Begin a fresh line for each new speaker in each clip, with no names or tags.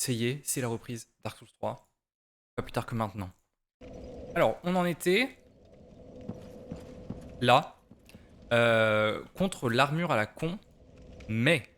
Ça y est, c'est la reprise Dark Souls 3. Pas plus tard que maintenant. Alors, on en était là, contre l'armure à la con, mais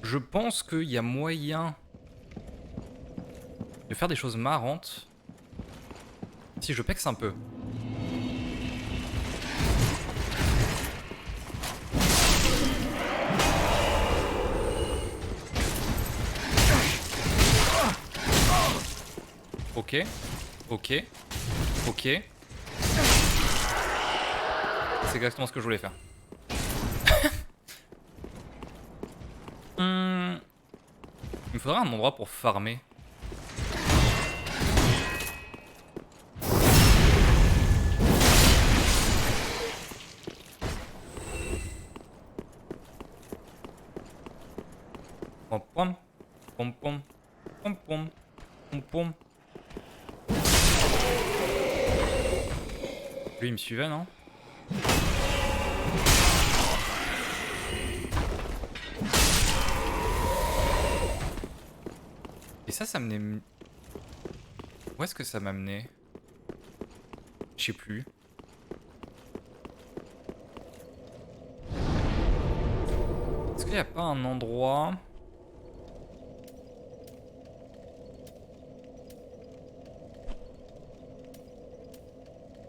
je pense qu'il y a moyen de faire des choses marrantes si je pexe un peu. Ok, ok, ok. C'est exactement ce que je voulais faire. Il me faudrait un endroit pour farmer. Pom pom, pom pom, pom pom, pom pom. Lui, il me suivait, non? Et ça menait... Où est-ce que ça m'a mené? Je sais plus. Est-ce qu'il n'y a pas un endroit...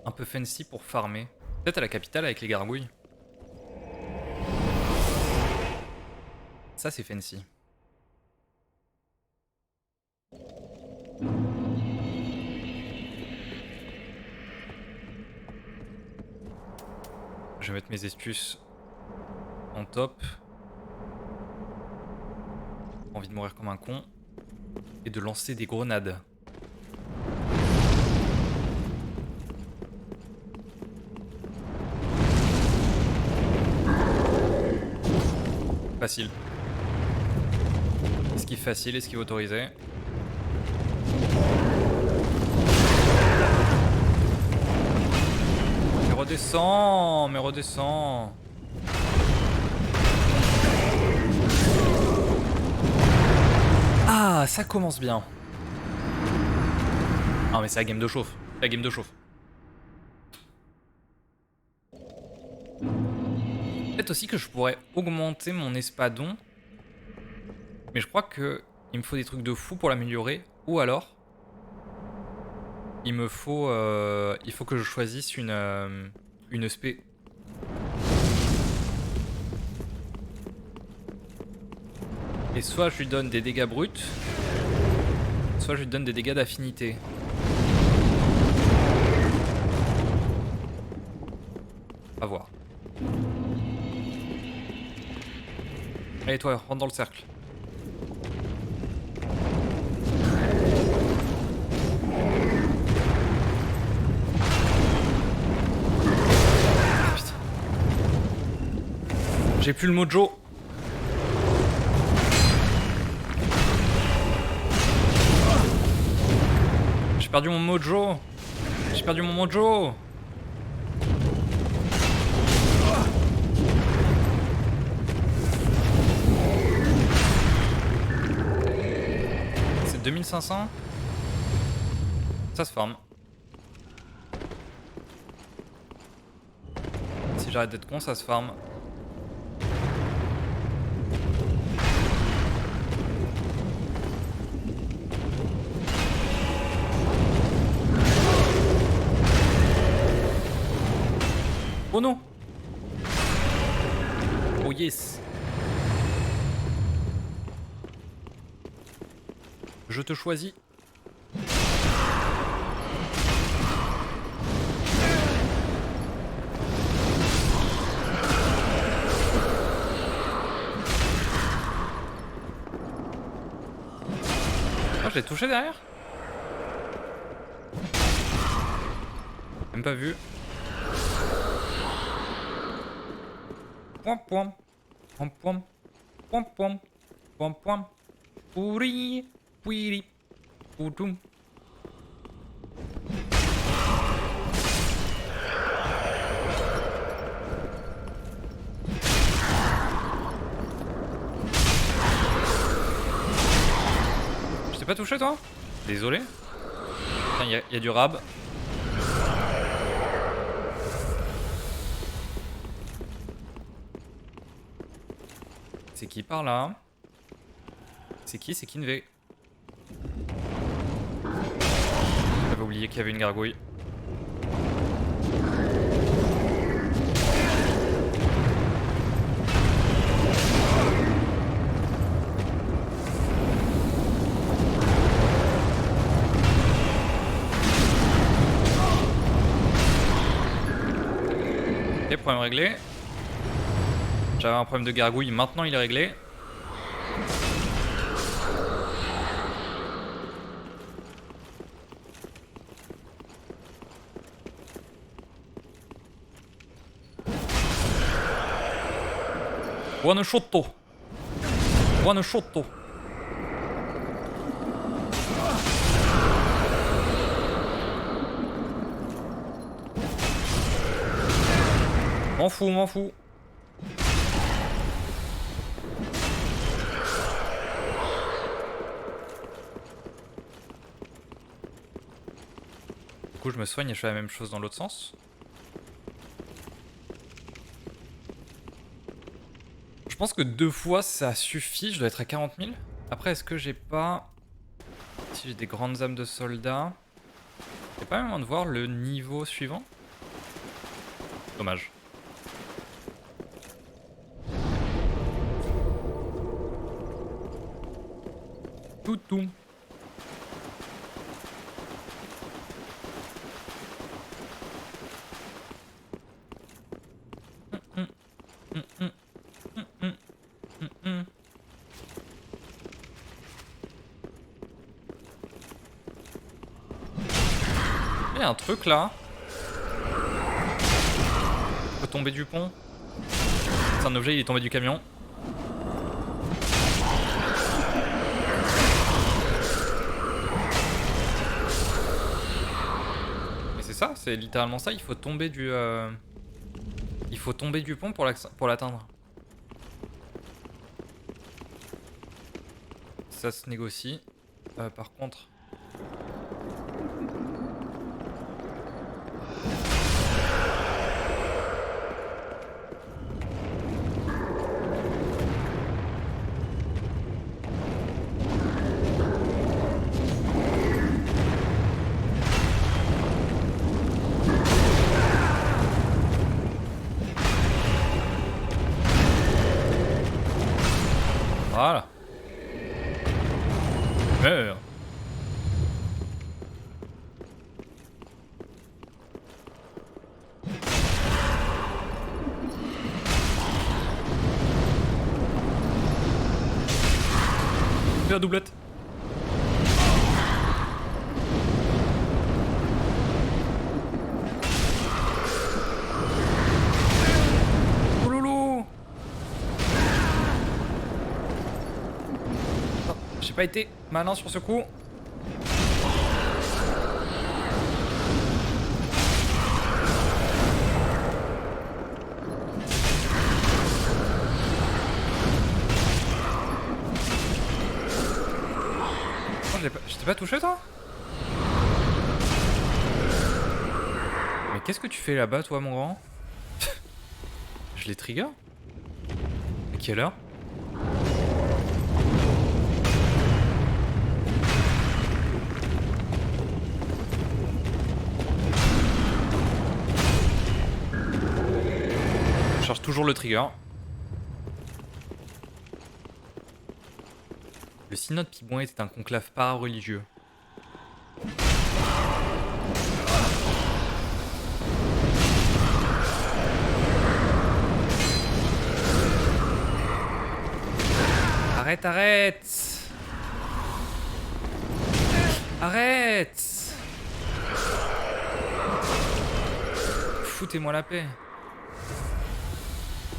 un peu fancy pour farmer? Peut-être à la capitale avec les gargouilles. Ça, c'est fancy. Je vais mettre mes astuces en top. Envie de mourir comme un con. Et de lancer des grenades. Facile. Esquive facile, esquive autorisée. Mais redescends, mais redescends. Ah, ça commence bien. Ah mais c'est la game de chauffe. La game de chauffe. Peut-être aussi que je pourrais augmenter mon espadon. Mais je crois que il me faut des trucs de fou pour l'améliorer. Ou alors, il faut que je choisisse une spé. Et soit je lui donne des dégâts bruts, soit je lui donne des dégâts d'affinité. À voir. Allez toi, rentre dans le cercle. Putain. J'ai plus le mojo. J'ai perdu mon mojo. J'ai perdu mon mojo. C'est 2500. Ça se forme. Si j'arrête d'être con, ça se farme. Oh non! Oh yes! Je te choisis. Ah, je l'ai touché derrière? Même pas vu. Pom pom. Pom pom. Pom pom. Pom pom. Pourri. Pouiri. Poutoum. t'ai pas touché toi? Désolé. Putain, y a du rab. C'est qui par là? C'est qui? C'est Kinvé. J'avais oublié qu'il y avait une gargouille. Ok, problème réglé. J'avais un problème de gargouille, maintenant il est réglé. One shotto. One shotto. M'en fous, m'en fous. Du coup, je me soigne et je fais la même chose dans l'autre sens. Je pense que 2 fois ça suffit, je dois être à 40 000. Après, est-ce que j'ai pas... Si j'ai des grandes âmes de soldats... Y'a pas moyen de voir le niveau suivant? Dommage. Toutou. Il y a un truc là. Il faut tomber du pont. C'est un objet, il est tombé du camion. Mais c'est ça, c'est littéralement ça, il faut tomber du... Il faut tomber du pont pour l'atteindre. Ça se négocie. Par contre... Voilà. Meurs. Fais la doublette. Oh lolo. Oh, j'ai pas été malin sur ce coup. Je t'ai pas touché toi? Mais qu'est-ce que tu fais là-bas toi mon grand? Je les trigger? À quelle heure? Je charge toujours le trigger. Le synode Pibouin était un conclave para-religieux. Arrête, arrête! Arrête! Foutez-moi la paix.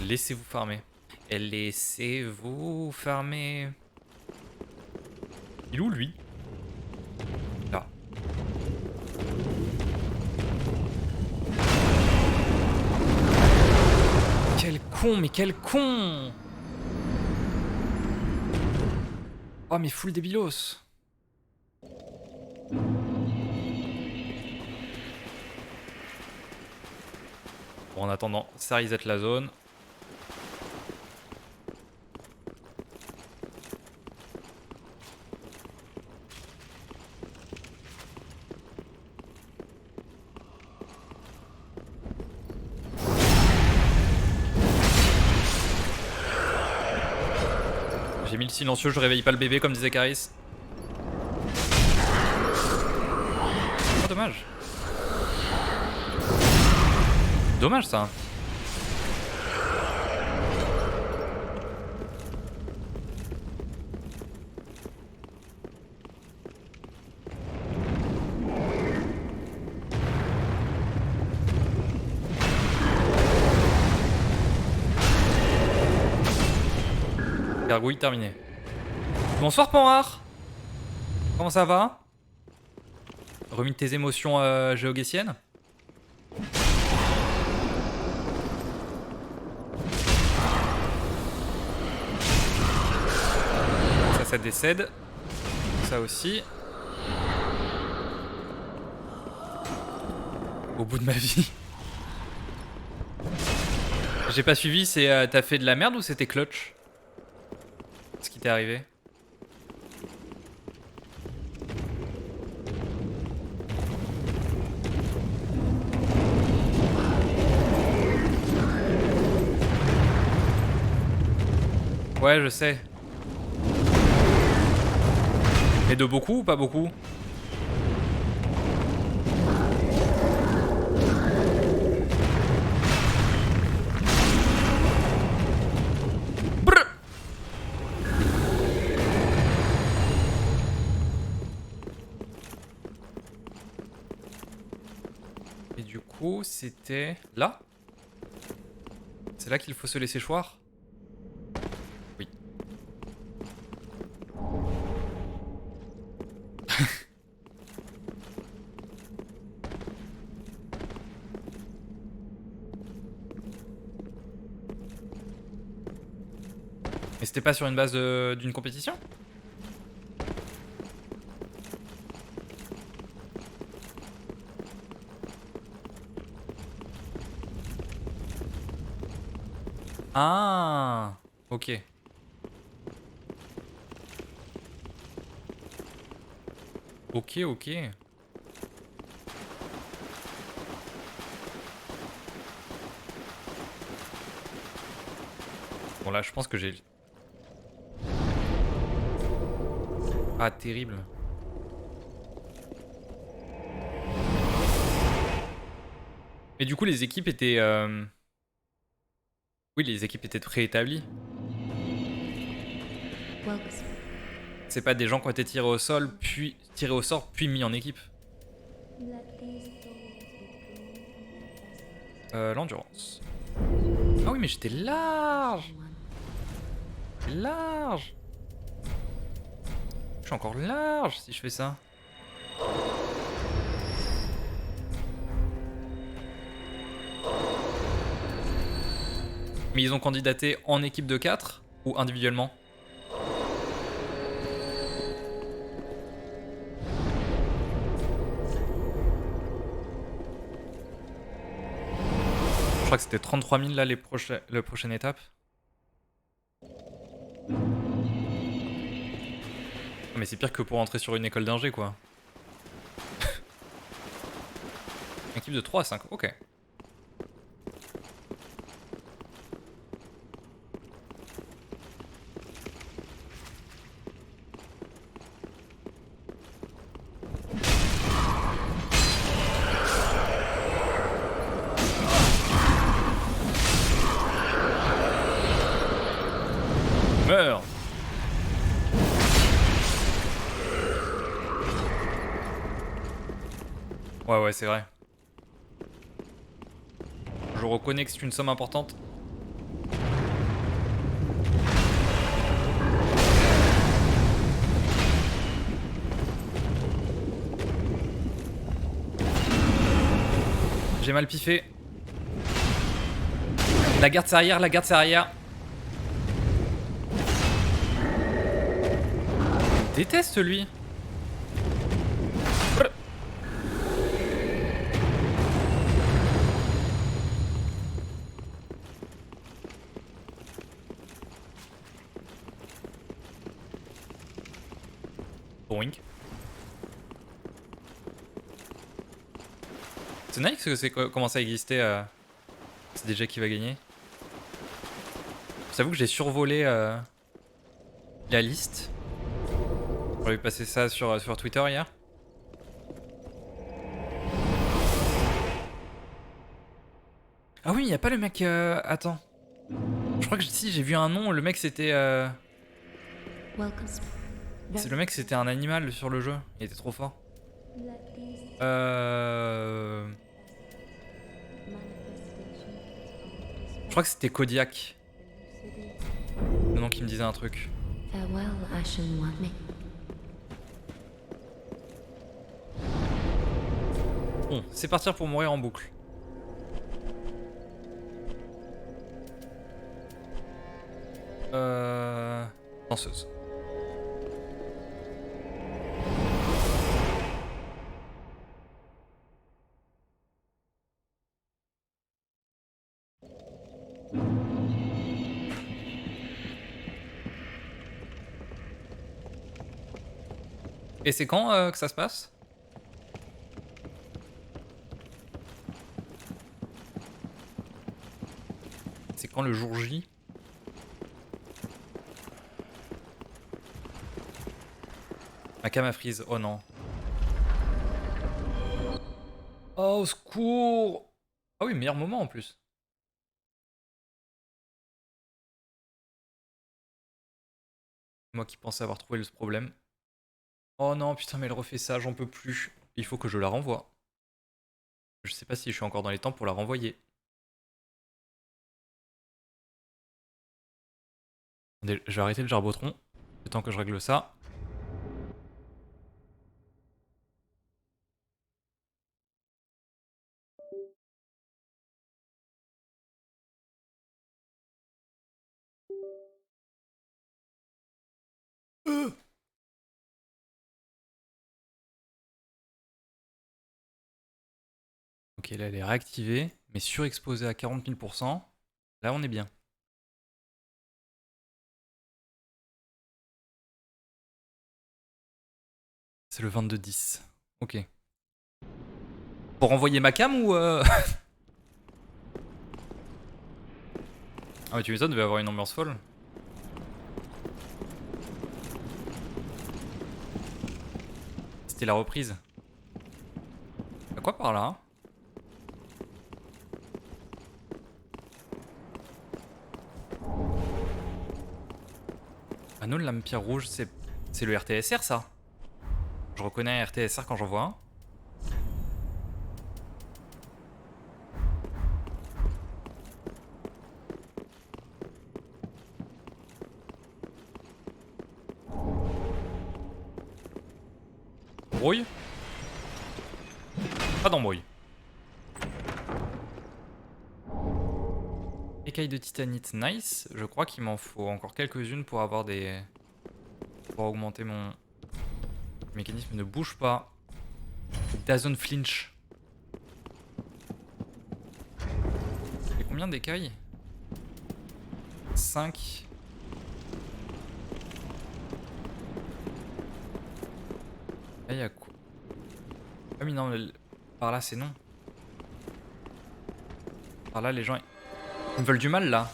Laissez-vous farmer. Et laissez-vous farmer. Il est où lui? Là. Quel con, mais quel con! Oh mais full débilos. Bon, en attendant, ça reset la zone. J'ai mis le silencieux, je réveille pas le bébé comme disait Caris. Oh, dommage. Dommage ça. Gargouille terminée. Bonsoir Panhard. Comment ça va? Remis de tes émotions géogessiennes? Ça décède. Ça aussi. Au bout de ma vie. J'ai pas suivi, c'est t'as fait de la merde ou c'était clutch? Ce qui t'est arrivé? Ouais, je sais. Et de beaucoup ou pas beaucoup? Brr. Et du coup, c'était là? C'est là qu'il faut se laisser choir? Oui. Mais c'était pas sur une base d'une compétition? Ah, ok. Ok, ok. Bon là, je pense que j'ai... Ah, terrible. Mais du coup, les équipes étaient... Oui, les équipes étaient préétablies. C'est pas des gens qui ont été tirés au sol, puis tirés au sort, puis mis en équipe. L'endurance. Ah oui, mais j'étais large. Large. Je suis encore large si je fais ça. Mais ils ont candidaté en équipe de 4 ou individuellement? Je crois que c'était 33 000 là la prochaine étape. Mais c'est pire que pour entrer sur une école d'ingé quoi. Équipe de 3 à 5, ok. Meurs. Ouais, c'est vrai. Je reconnais que c'est une somme importante. J'ai mal piffé. La garde c'est arrière, la garde c'est arrière. Je déteste lui. Wink. C'est nice que c'est commencé à exister. C'est déjà qui va gagner. J'avoue que j'ai survolé la liste. J'aurais vu passer ça sur Twitter hier. Ah oui, il n'y a pas le mec... Attends. Je crois que si, j'ai vu un nom, le mec c'était... C'est le mec c'était un animal sur le jeu, il était trop fort. Je crois que c'était Kodiak. Le nom qui me disait un truc. Bon, c'est partir pour mourir en boucle. Danseuse. Et c'est quand que ça se passe? C'est quand le jour J? Ma cam a freeze, oh non. Oh, au secours! Ah oui, meilleur moment en plus. Moi qui pensais avoir trouvé le problème. Oh non, putain, mais elle refait ça, j'en peux plus. Il faut que je la renvoie. Je sais pas si je suis encore dans les temps pour la renvoyer. Attendez, je vais arrêter le Jarbotron. Le temps que je règle ça. Ok, là elle est réactivée, mais surexposée à 40 000%. Là on est bien. C'est le 22-10. Ok. Pour renvoyer ma cam ou Ah mais tu m'étonnes, devait avoir une ambiance folle. C'était la reprise. Y'a quoi par là? Anneau de lame pierre rouge, c'est le RTSR ça? Je reconnais un RTSR quand j'en vois un. Brouille. Pas d'embrouille. Écaille de titanite, nice. Je crois qu'il m'en faut encore quelques-unes pour avoir des... Pour augmenter mon... Le mécanisme ne bouge pas. Dazone flinch. Et combien d'écailles? 5. Là y'a quoi? Ah mais non, par là c'est non. Par là les gens... Ils me veulent du mal là.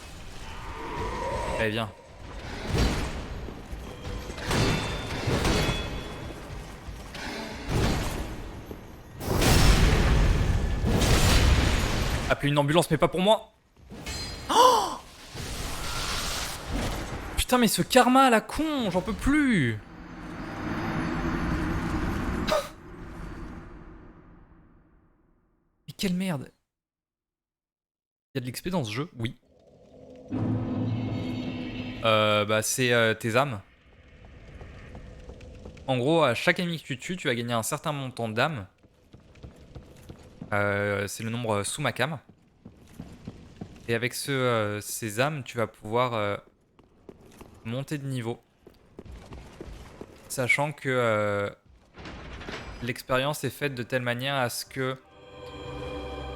Allez viens. Appelez une ambulance mais pas pour moi. Oh putain mais ce karma à la con, j'en peux plus. Mais quelle merde. Il y a de l'XP dans ce jeu? Oui. Bah c'est tes âmes. En gros, à chaque ennemi que tu tues, tu vas gagner un certain montant d'âmes. C'est le nombre sous ma cam. Et avec ces âmes, tu vas pouvoir monter de niveau. Sachant que l'expérience est faite de telle manière à ce que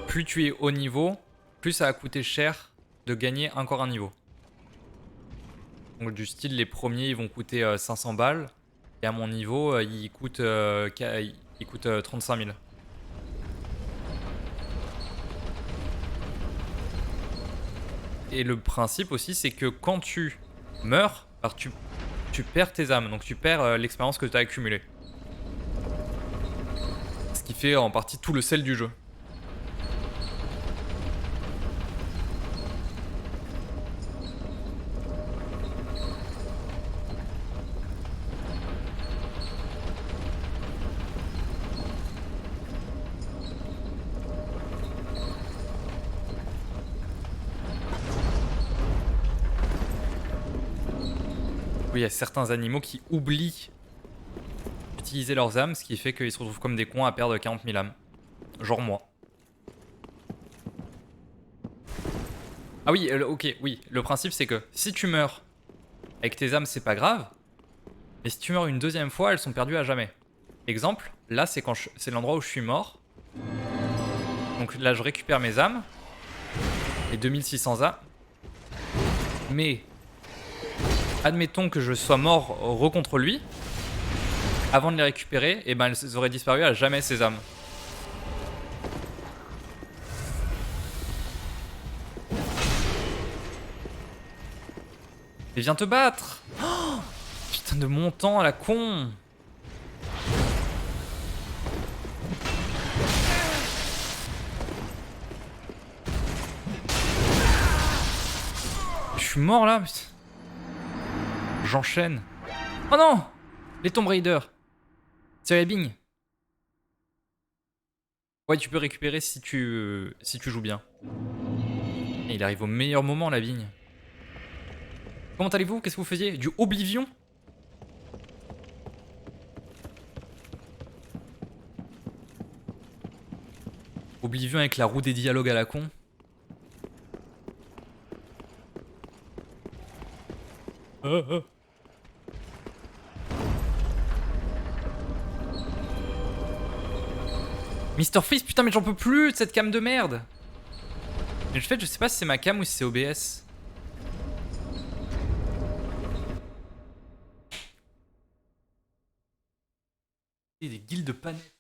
plus tu es haut niveau, plus ça va coûter cher de gagner encore un niveau. Donc du style, les premiers ils vont coûter 500 balles. Et à mon niveau, il coûte 35 000. Et le principe aussi, c'est que quand tu meurs, alors tu perds tes âmes, donc tu perds l'expérience que tu as accumulée. Ce qui fait en partie tout le sel du jeu. Oui, il y a certains animaux qui oublient d'utiliser leurs âmes, ce qui fait qu'ils se retrouvent comme des cons à perdre 40 000 âmes. Genre moi. Ah oui, ok, oui. Le principe, c'est que si tu meurs avec tes âmes, c'est pas grave. Mais si tu meurs une deuxième fois, elles sont perdues à jamais. Exemple, là, c'est l'endroit où je suis mort. Donc là, je récupère mes âmes. Et 2600 âmes. Mais admettons que je sois mort contre lui. Avant de les récupérer, et ben elles auraient disparu à jamais, ces âmes. Et viens te battre. Oh, putain de montant à la con. Je suis mort là. J'enchaîne. Oh non. Les Tomb Raider. C'est Bing. Ouais, tu peux récupérer si tu joues bien. Et il arrive au meilleur moment, la vigne. Comment allez-vous? Qu'est-ce que vous faisiez? Du Oblivion? Oblivion avec la roue des dialogues à la con. Mr. Freeze, putain, mais j'en peux plus de cette cam de merde. Mais en fait, je sais pas si c'est ma cam ou si c'est OBS. Et des guildes de panettes.